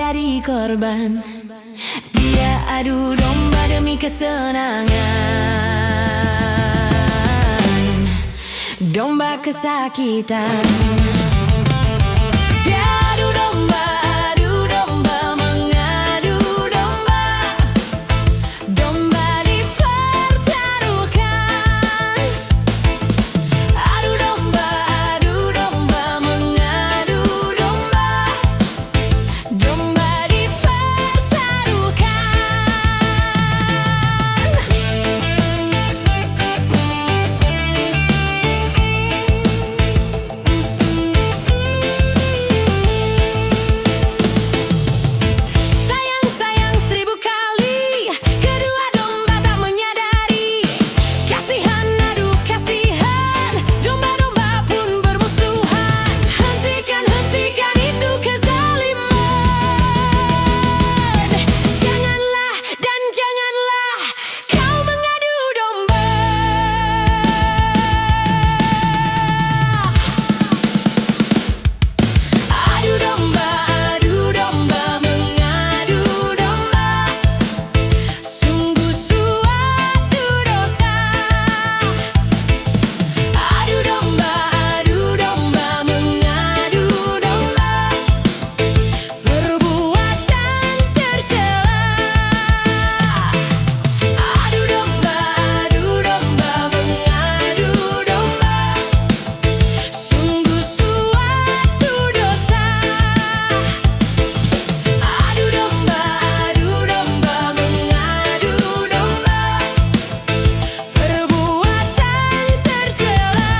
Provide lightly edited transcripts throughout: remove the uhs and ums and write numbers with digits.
jadi korban. Dia adu domba demi kesenangan, domba kesakitan. Dia adu domba, mengadu domba. Domba dipertaruhkan. Adu domba, mengadu domba. Domba dipertaruhkan. Sayang-sayang 1000 kali, kedua domba tak menyadari. Kasihan adu kasihan, domba-domba pun bermusuhan. Hentikan itu kezaliman. Janganlah dan janganlah kau mengadu domba. Adu domba, mengadu domba. Sungguh suatu dosa. Adu domba, mengadu domba. Perbuatan tercela. Adu domba, mengadu domba. Sungguh suatu dosa. Adu domba, mengadu domba. Perbuatan tercela.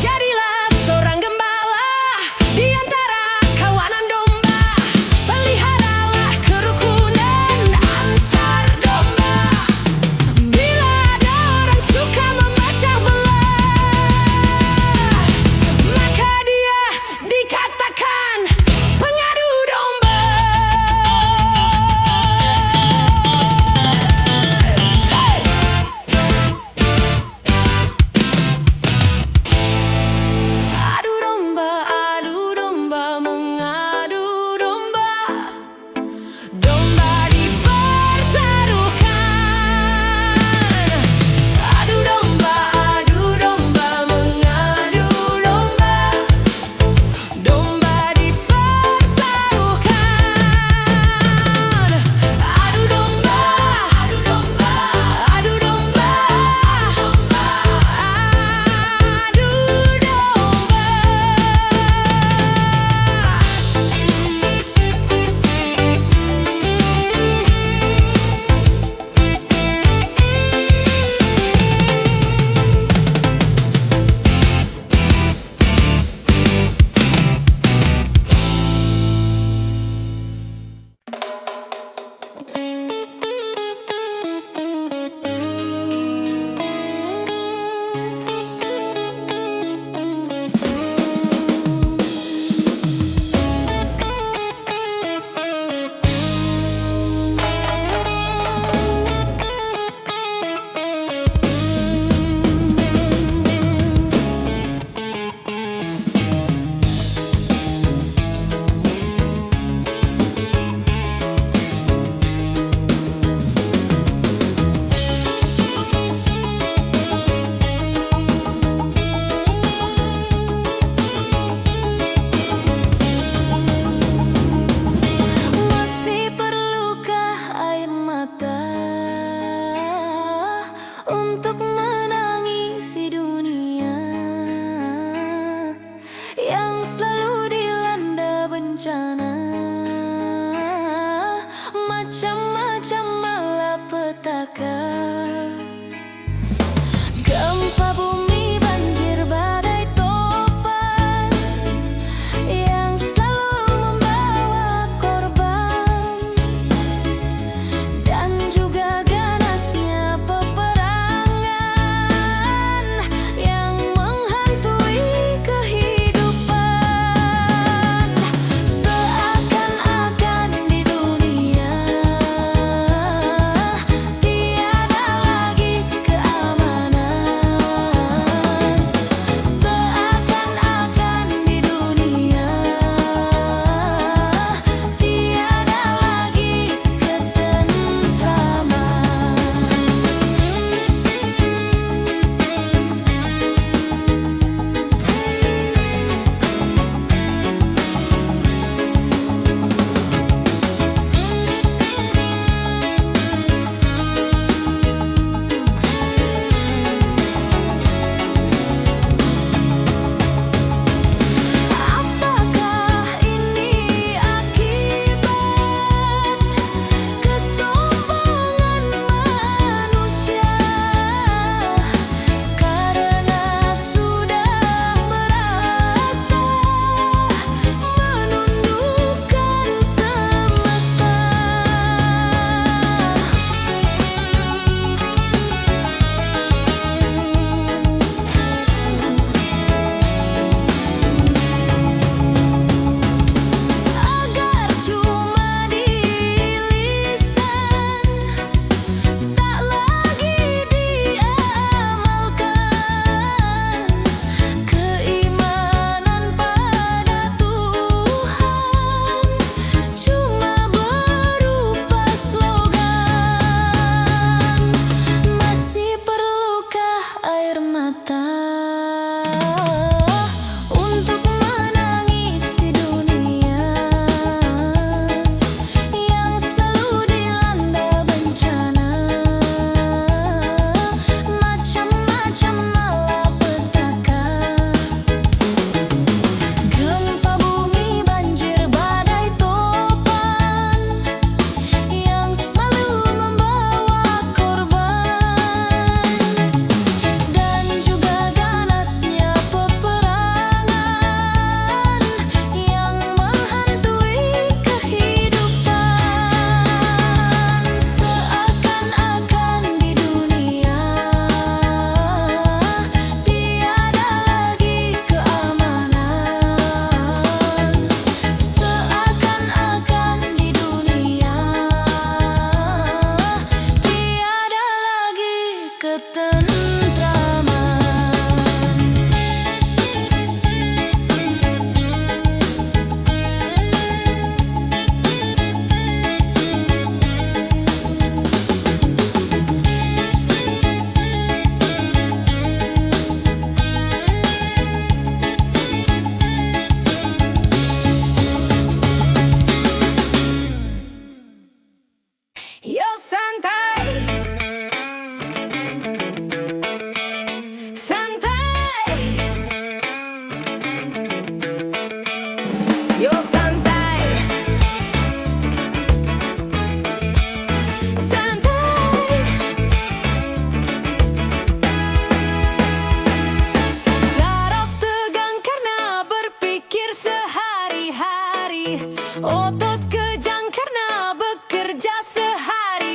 Jadilah seorang gembala di antara kawanan domba. Peliharalah kerukunan antar domba. Bila ada orang suka memecah belah, maka dia dikatakan pengadu domba. Adu domba, mengadu domba. Domba dipertaruhkan. Adu domba, mengadu domba. Domba dipertaruhkan. Adu domba, adu domba. Adu domba.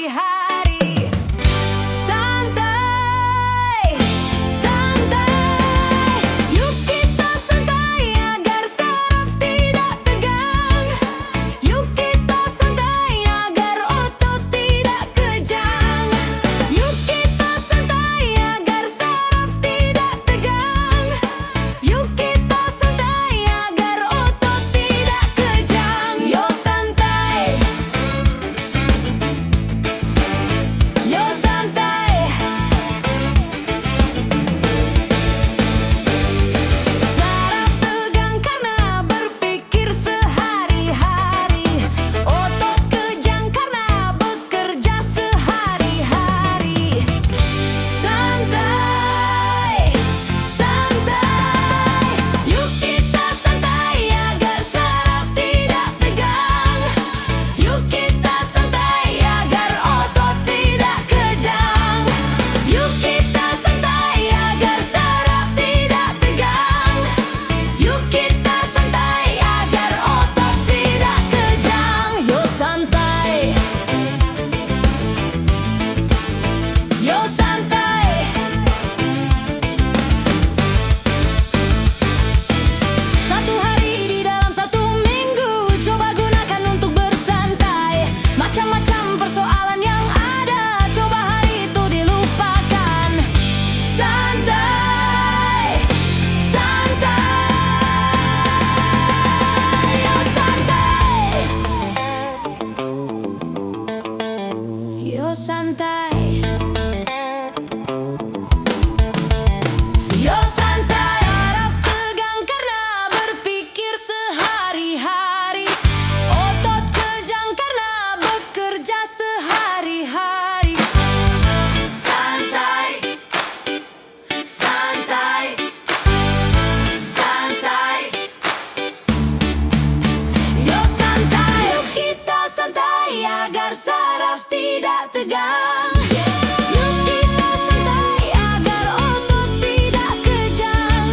sehari-hari. Santai, santai, yuk kita santai agar saraf tidak tegang. Yuk kita santai agar otot tidak kejang. Yuk kita santai agar saraf tidak tegang. Yuk kita santai agar otot tidak kejang. Yo santai, yo santai. Saraf tegang karena berpikir sehari-hari. Otot kejang karena bekerja sehari-hari. Santai, santai, yuk kita santai agar saraf tidak tegang. Yuk kita santai agar otot tidak kejang. Yuk kita santai agar saraf tidak tegang. Yuk kita santai agar otot tidak kejang. Yo santai, yo santai. Satu hari di dalam satu minggu, coba gunakan untuk bersantai. Macam-macam persoalan yang ada, coba hari itu dilupakan. Santai, santai, yo santai, yo santai. Yo santai. Saraf tegang karena berpikir sehari-hari. Otot kejang karena bekerja sehari-hari. Santai, santai, santai. Yo santai, yuk kita santai agar saraf tidak tegang. Yuk kita santai agar otot tidak kejang.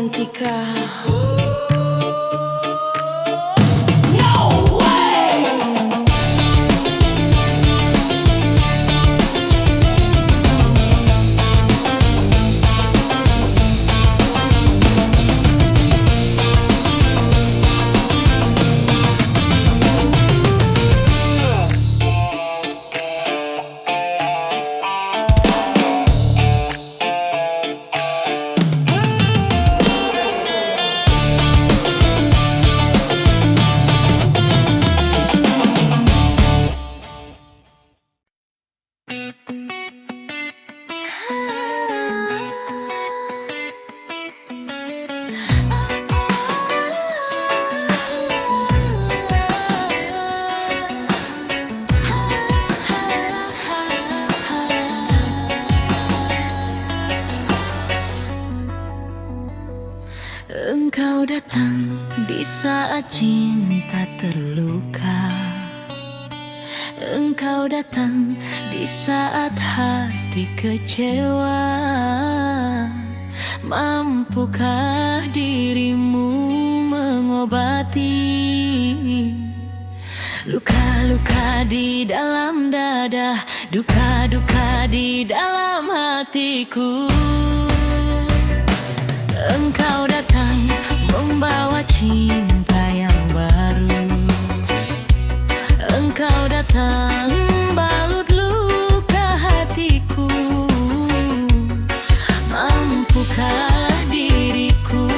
romantika. Engkau datang di saat cinta terluka. Engkau datang di saat hati kecewa. Mampukah dirimu mengobati luka-luka di dalam dada, duka-duka di dalam hatiku? Engkau datang membawa cinta yang baru. Engkau datang balut luka hatiku. Mampukah diriku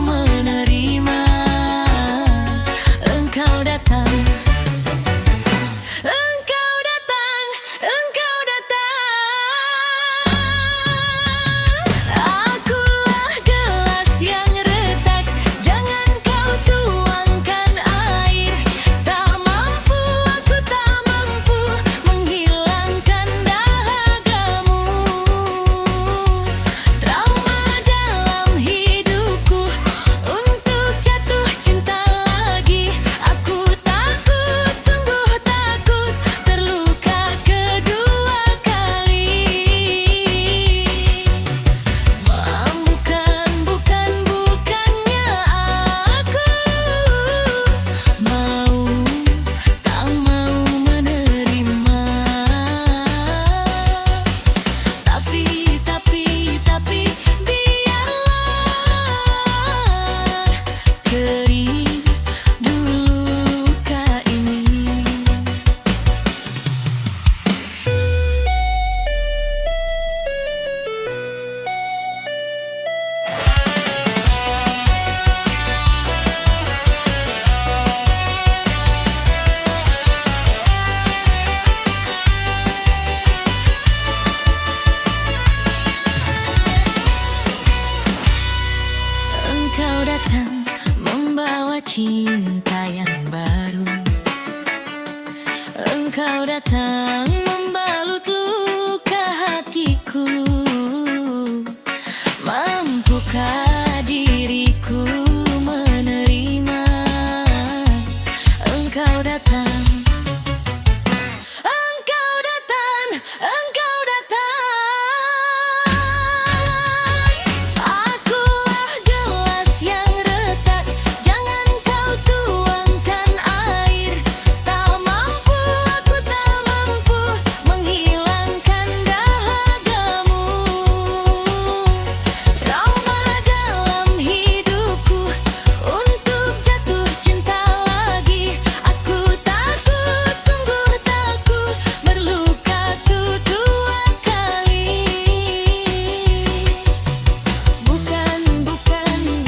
menerima? Engkau datang. Engkau datang, engkau datang. Akulah gelas yang retak, jangan kau tuangkan air. Tak mampu, aku tak mampu menghilangkan dahagamu. Trauma dalam hidupku untuk jatuh cinta lagi. Aku takut, sungguh takut terluka kedua kali. Bukannya aku mau, tak mau menerima. Tapi biarlah kering dulu luka ini. Engkau datang membawa cinta yang baru. Engkau datang membalut luka hatiku. Mampukah diriku menerima? Engkau datang. Engkau datang, engkau datang. Akulah gelas yang retak, jangan kau tuangkan air. Tak mampu, aku tak mampu menghilangkan dahagamu. Trauma dalam hidupku untuk jatuh cinta lagi. Aku takut, sungguh takut berluka kedua kali.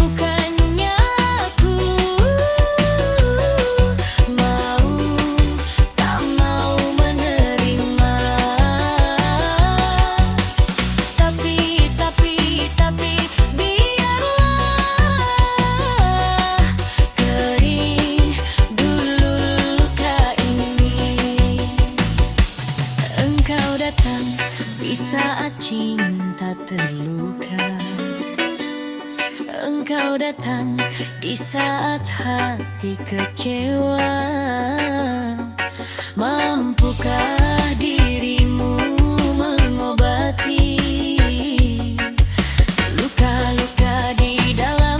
Bukannya aku mau, tak mau menerima. Tapi biarlah kering dulu luka ini. Engkau datang di saat cinta terluka. Engkau datang di saat hati kecewa. Mampukah dirimu mengobati luka-luka di dalam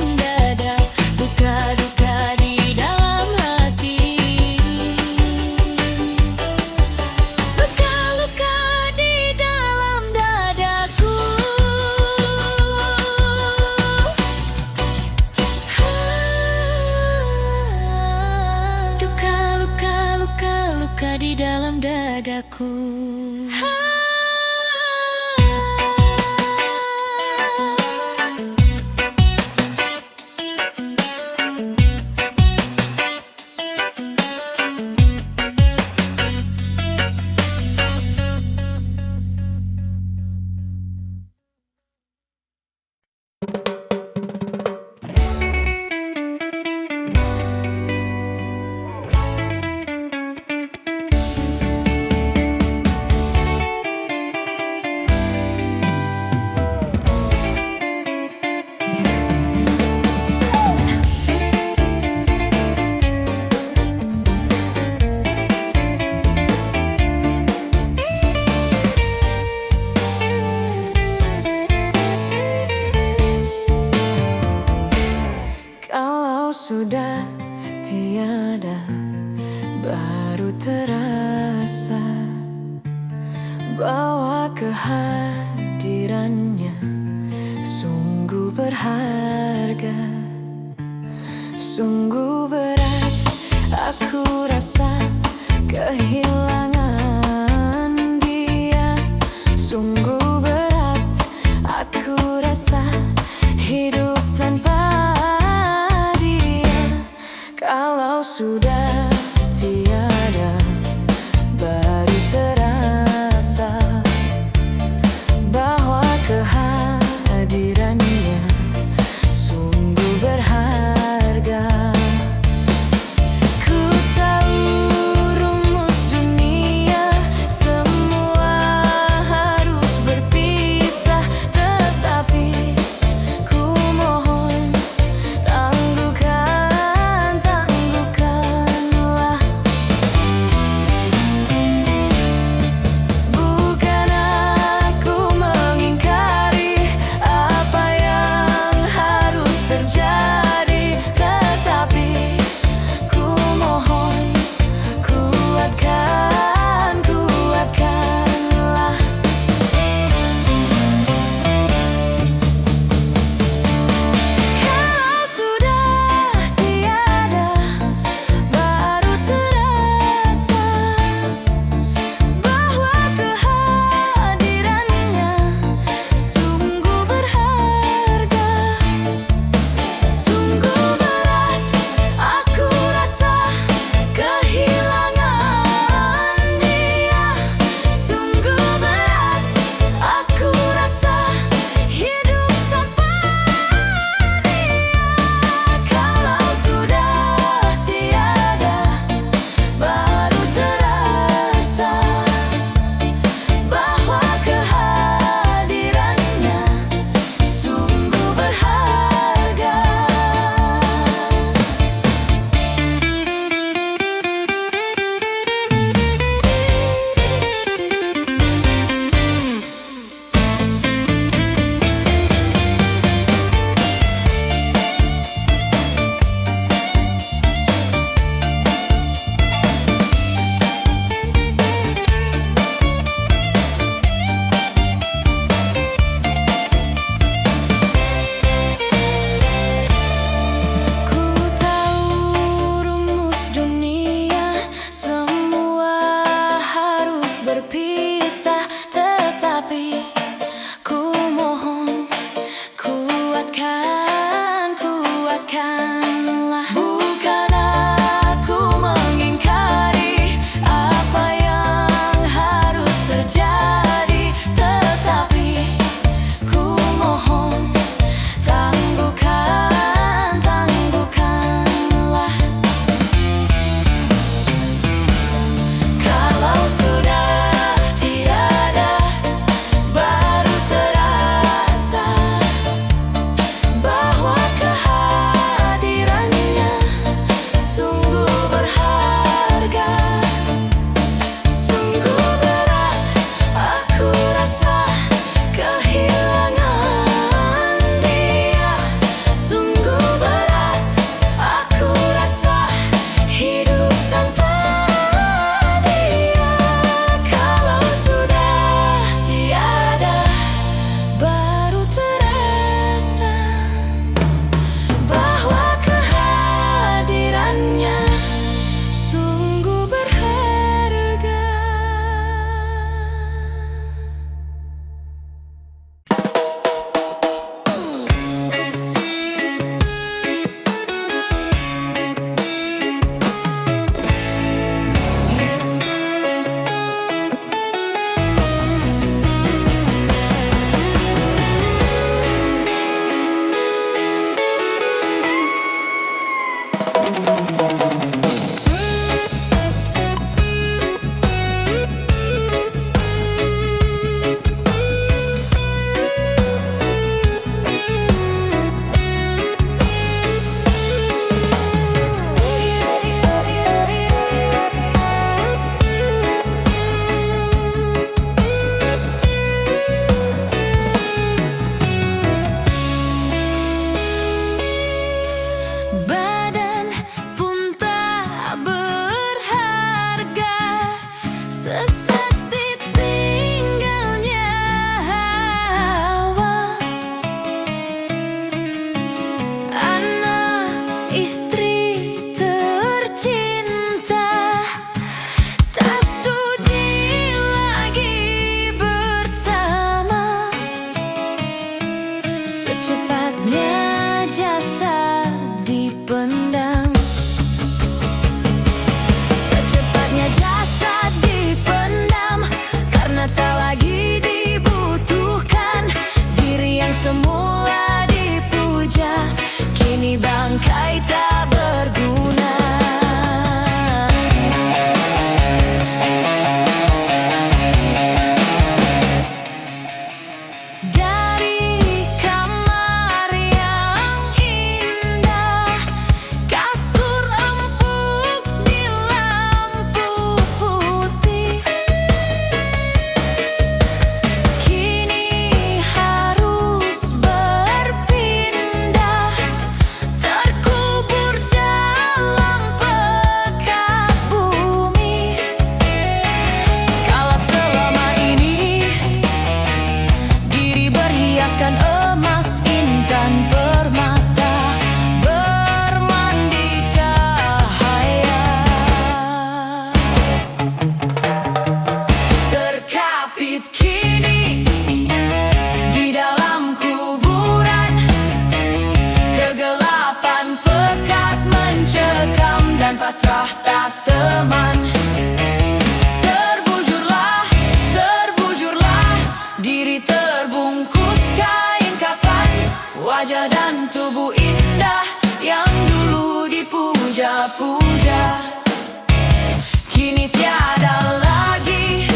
bahwa kehadirannya sungguh berharga. Sungguh berat aku rasa kehilangan dia. Sungguh berat aku rasa hidup tanpa dia. Kalau sudah tiada, baru terasa bahwa kehadirannya sungguh berharga. Ku tahu Wajah dan tubuh indah yang dulu dipuja-puja, kini tiada lagi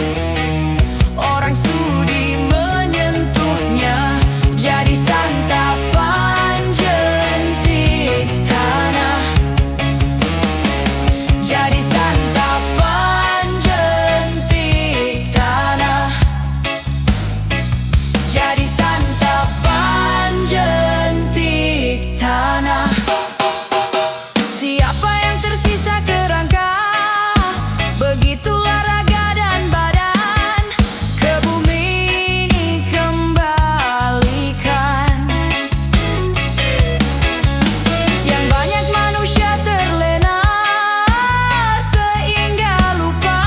orang sudi menyentuhnya. Jadi santapan jentik tanah, jadi santapan jentik tanah, jadi santapan jentik tanah. Siapa yang tersisa kerangka, begitulah raga dan badan, ke bumi ini kembalikan. Yang banyak manusia terlena sehingga lupa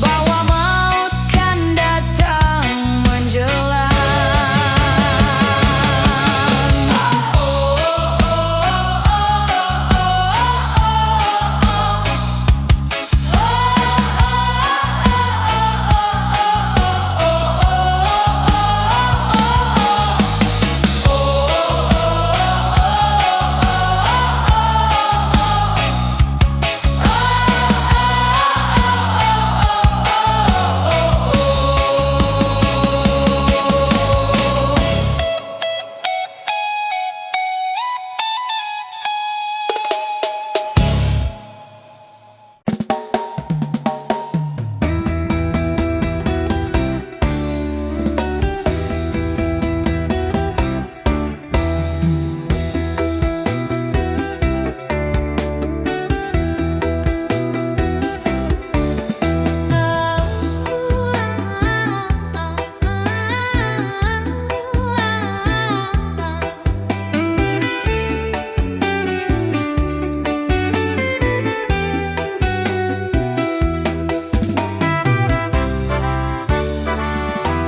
bahwa maut kan datang menjelang.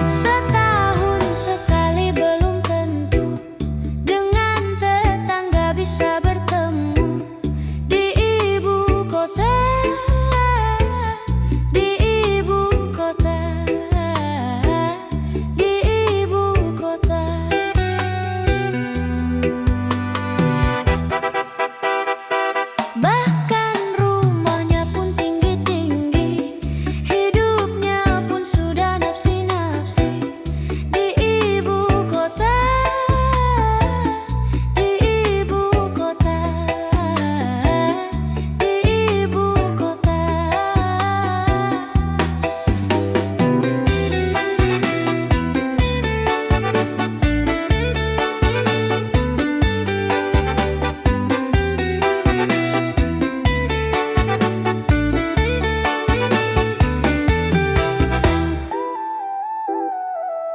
Setahun sekali belum tentu dengan tetangga bisa bertemu di ibu kota, di ibu kota, di ibu kota. Bahkan rumahnya pun tinggi-tinggi, hidupnya pun sudah nafsi-nafsi di ibu kota, di ibu kota, di ibu kota.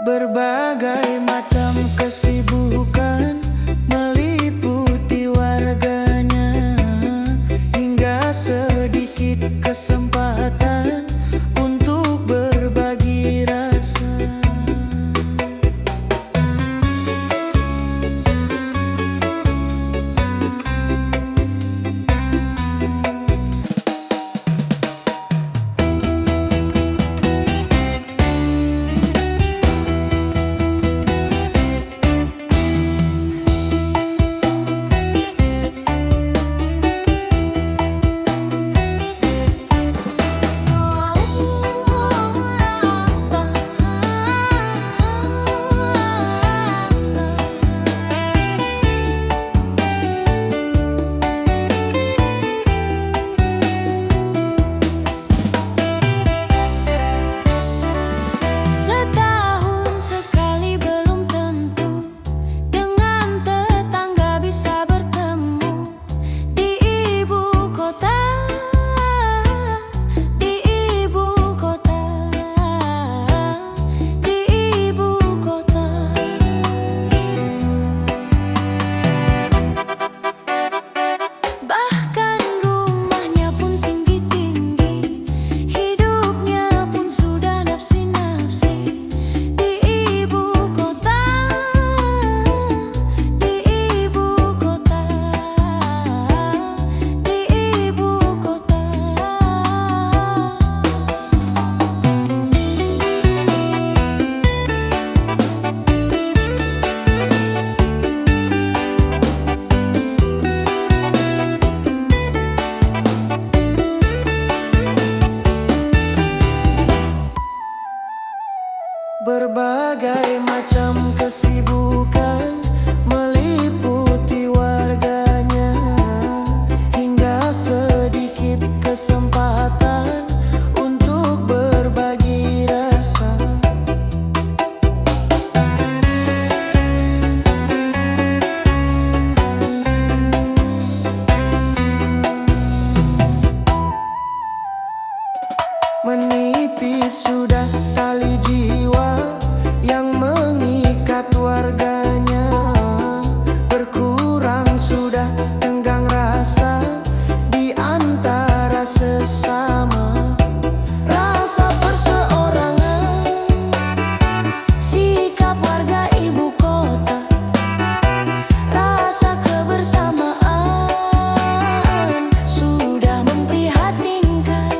Berbagai macam kesibukan meliputi warganya, hingga sedikit kesempatan untuk berbagi rasa. Berbagai macam kesibukan meliputi warganya, hingga sedikit kesempatan untuk berbagi rasa. Menipis sudah tali jiwa yang mengikat warganya, berkurang sudah tenggang rasa di antara sesama. Rasa perseorangan, Sikap warga ibu kota, rasa kebersamaan sudah memprihatinkan.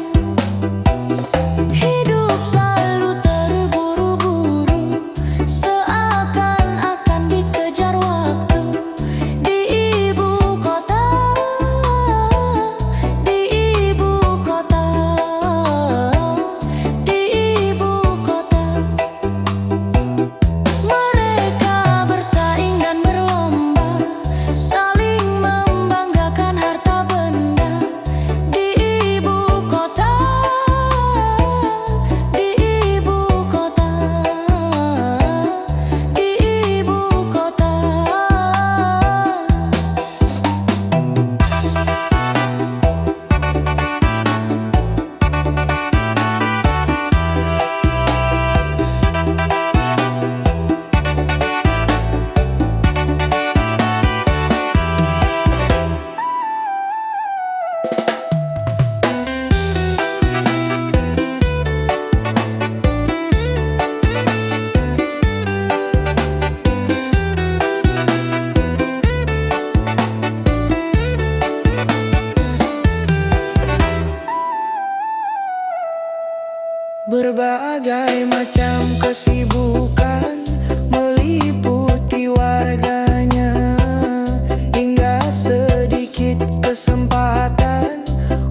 Hidup selalu terburu-buru, seakan-akan dikejar waktu. Di ibu kota, di ibu kota, di ibu kota. Mereka bersaing dan berlomba, saling membanggakan harta benda. Di ibu kota, di ibu kota, di ibu kota. berbagai macam kesibukan meliputi warganya, hingga sedikit kesempatan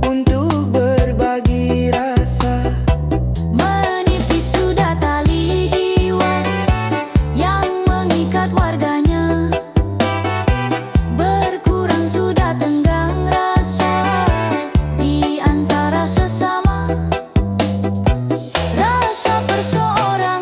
untuk berbagi rasa. Menipis sudah tali jiwa yang mengikat warganya, berkurang sudah tenggang rasa di antara sesama. Rasa perseorangan,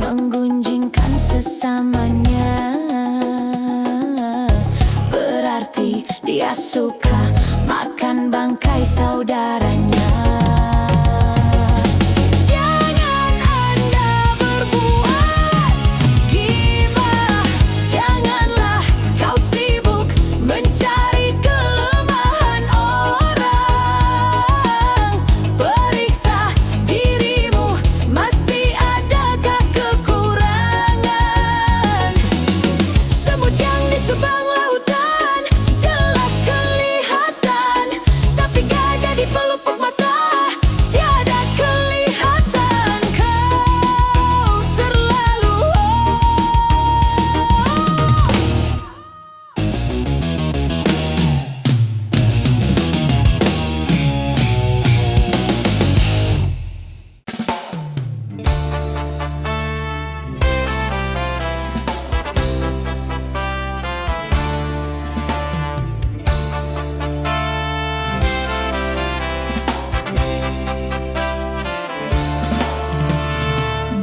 menggunjingkan sesamanya. Berarti dia suka makan bangkai saudaranya. Jangan Anda berbuat gibah, janganlah kau sibuk mencari kelemahan orang. Periksa dirimu, masih adakah kekurangan? Semut yang di subang lautan jelas kelihatan, tapi gajah di pelupuk mata tiada kelihatan. Kau terlalu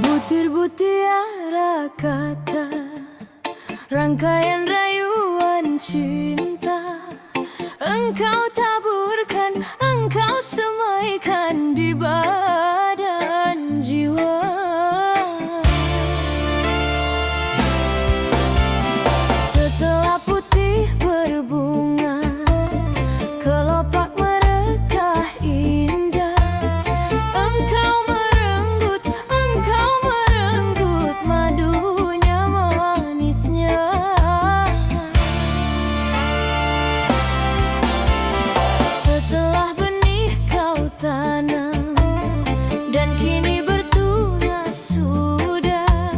butir-butiara kata, rangkaian rayuan cinta. Engkau taburkan, engkau semaikan di badan jiwa. Setelah putih berbunga, kelopak merekah indah. Engkau merenggut madunya manisnya. Setelah benih kau tanam dan kini bertunas sudah,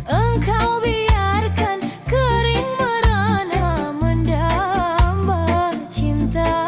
engkau biarkan kering merana mendamba cinta.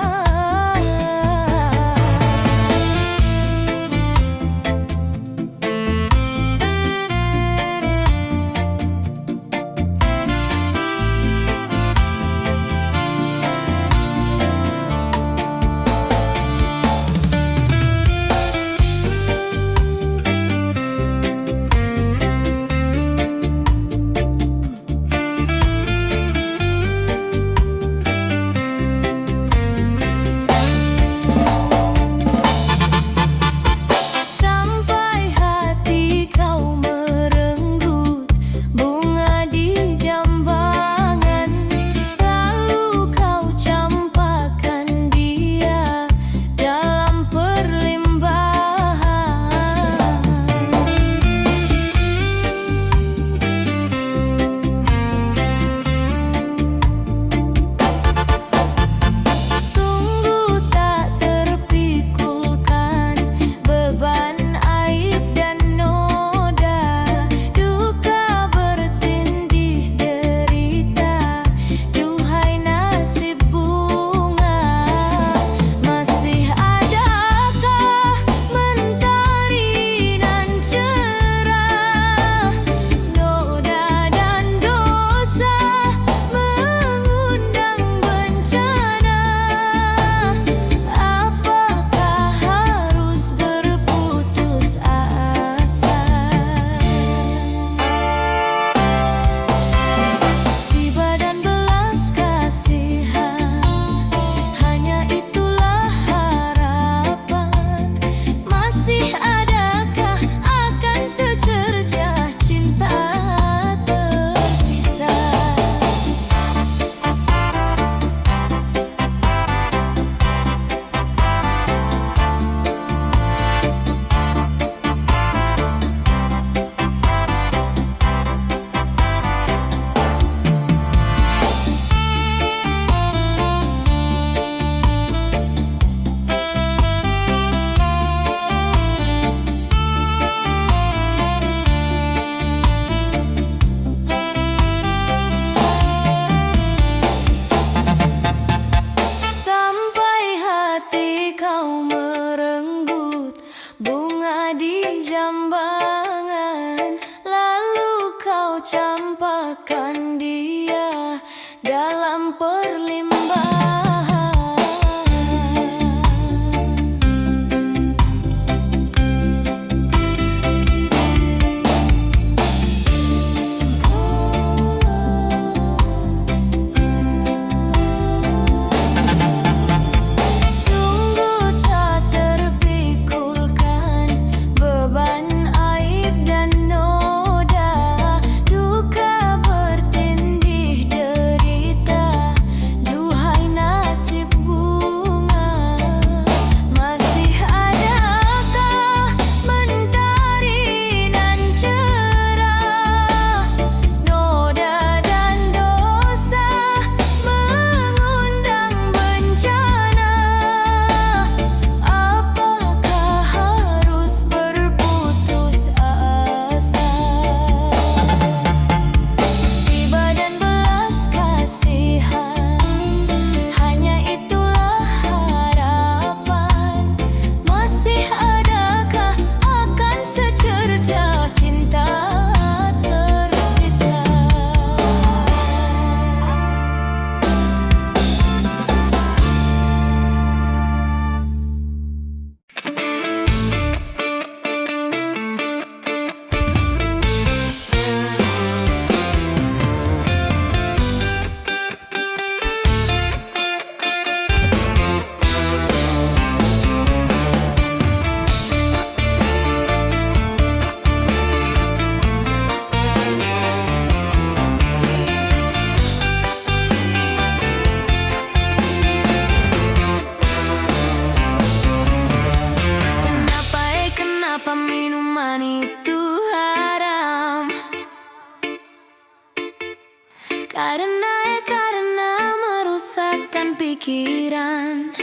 Sampai hati kau merenggut bunga di jambangan, lalu kau campakkan dia dalam perlimbahan. Sungguh tak terpikulkan beban aib dan noda, duka bertindih derita. Duhai nasib bunga, masih adakah mentari nan cerah? Noda dan dosa mengundang bencana. Apakah harus berputus asa? Tiba dan belas kasihan, hanya itulah harapan. Masih adakah akan secercah cinta tersisa? Sampai hati kau merenggut bunga di jambangan, lalu kau campakkan dia dalam perlimbahan. Karena merusakkan pikiran.